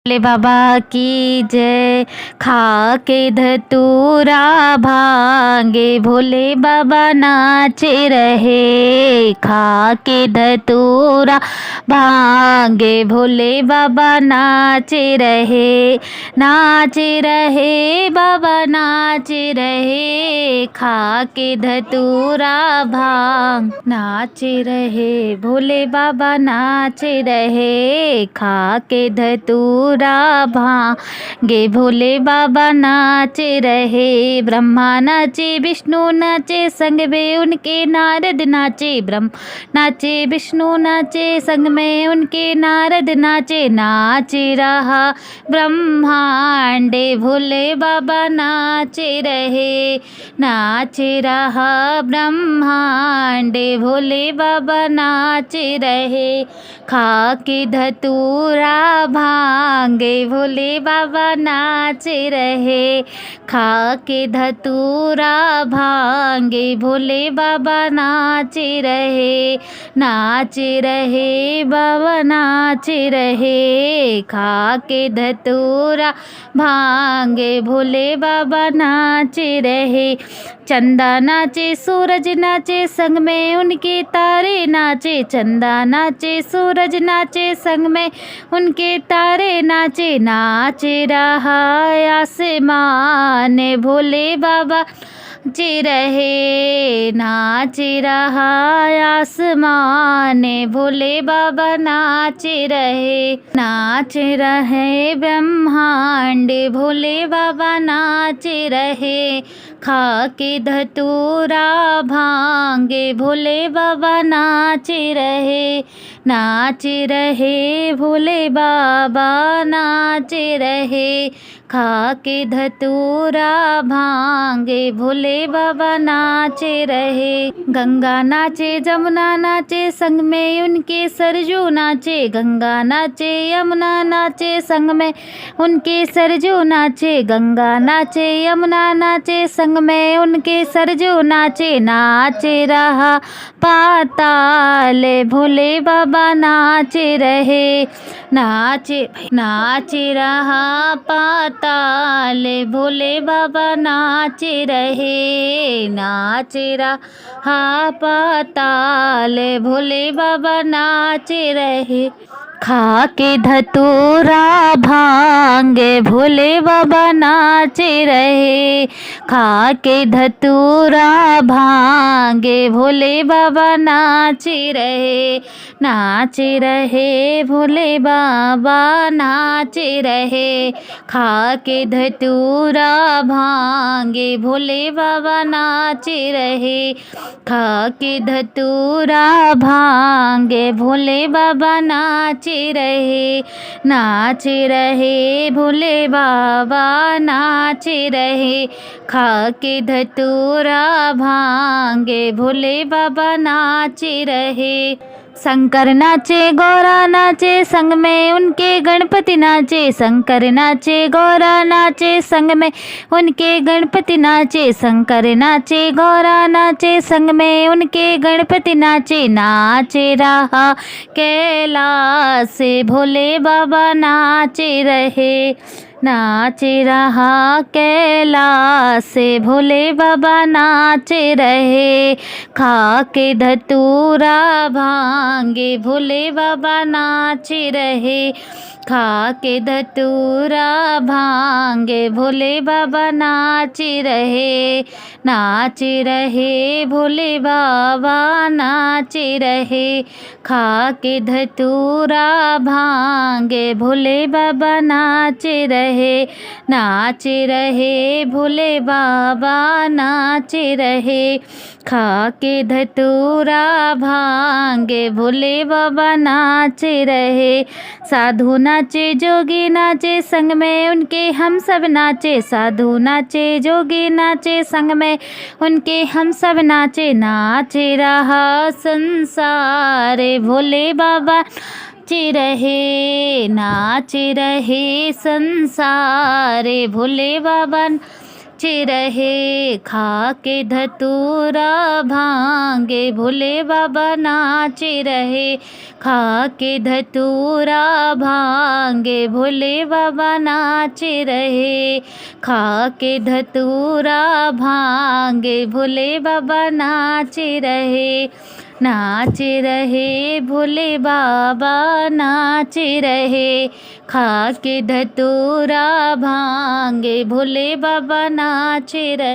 भोले बाबा की जय। खा के धतूरा भांगे भोले बाबा नाचे रहे। खा के धतूरा भांगे भोले बाबा नाचे रहे। नाचे रहे बाबा नाचे रहे। खा के धतूरा भांग नाचे रहे भोले बाबा नाचे रहे। खा के धतूरा भांगे भोले बाबा नाचे रहे। ब्रह्मा नाचे विष्णु नाचे संग में उनके नारद नाचे। ब्रह्मा नाचे विष्णु नाचे संग में उनके नारद नाचे। नाचे रहा ब्रह्मांडे भोले बाबा नाचे रहे। नाचे रहा ब्रह्मांडे भोले बाबा नाचे रहे। खा के धतूरा भांगे भोले बाबा नाचे रहे। खा के धतूरा भांगे भोले बाबा नाचे रहे। नाचे रहे बाबा नाचे रहे। खा के धतूरा भांगे भोले बाबा नाचे रहे। चंदा नाचे सूरज नाचे संग में उनके तारे नाचे। चंदा नाचे सूरज नाचे संग में उनके तारे नाचे। नाचे रहा आसमान भोले बाबा नाचे रहे। नाचे रहा आसमान भोले बाबा नाचे रहे। नाचे रहे ब्रह्मांड भोले बाबा नाचे रहे। खा के धतूरा भांगे भोले बाबा नाचे रहे। नाचे रहे भोले बाबा नाचे रहे। खा के धतूरा भांगे भोले बाबा नाचे रहे। गंगा नाचे जमुना नाचे संग में उनके सरजू नाचे। गंगा नाचे यमुना नाचे संग में उनके सरजू नाचे। गंगा नाचे यमुना नाचे संग में उनके सरजू नाचे। नाचे रहा पाताल भोले बाबा नाचे रहे। नाचे रहा पाताल भोले बाबा नाचे रहे। नाचे रहा पाताल भोले बाबा नाचे रहे। खा के धतूरा भांगे भोले बाबा नाचे रहे। खा के धतूरा भांगे भोले बाबा नाचे रहे। नाचे रहे भोले बाबा नाचे रहे। खा के धतूरा भांगे भोले बाबा नाचे रहे। खा के धतूरा भांगे भोले बाबा नाचे रहे। नाचे रहे भोले बाबा नाचे रहे। खा के धतूरा भांगे भोले बाबा नाचे रहे। शंकर नाचे गौरा नाचे संग में उनके गणपति नाचे। शंकर नाचे गौरा नाचे संग में उनके गणपति नाचे। शंकर नाचे गौरा नाचे संग में उनके गणपति नाचे। नाचे रहा कैलाश भोले बाबा नाचे रहे। नाचे रहा कैलाश भोले बाबा नाचे रहे। खा के धतूरा भांगे भोले बाबा नाचे रहे। खा के धतूरा भांगे भोले बाबा नाचे रहे। नाचे रहे भोले बाबा नाचे रहे। खा के धतूरा भांगे भोले बाबा नाचे रहे। नाचे रहे भोले बाबा नाचे रहे। खा के धतूरा भांगे भोले बाबा नाचे रहे। साधु नाचे जोगी नाचे संग में उनके हम सब नाचे। साधु नाचे जोगी नाचे संग में उनके हम सब नाचे। नाचे रहा संसार भोले बाबा नाचे रहे। नाचे रहे संसार भोले बाबा रहे, खा के धतूरा भांगे भोले बाबा नाच रहे, खा के धतूरा भांगे भोले बाबा नाच रहे, खा के धतूरा भांगे भोले बाबा नाच रहे, नाच रहे भोले बाबा नाच रहे, खा के धतूरा भांगे भोले बाबा नाच रहे।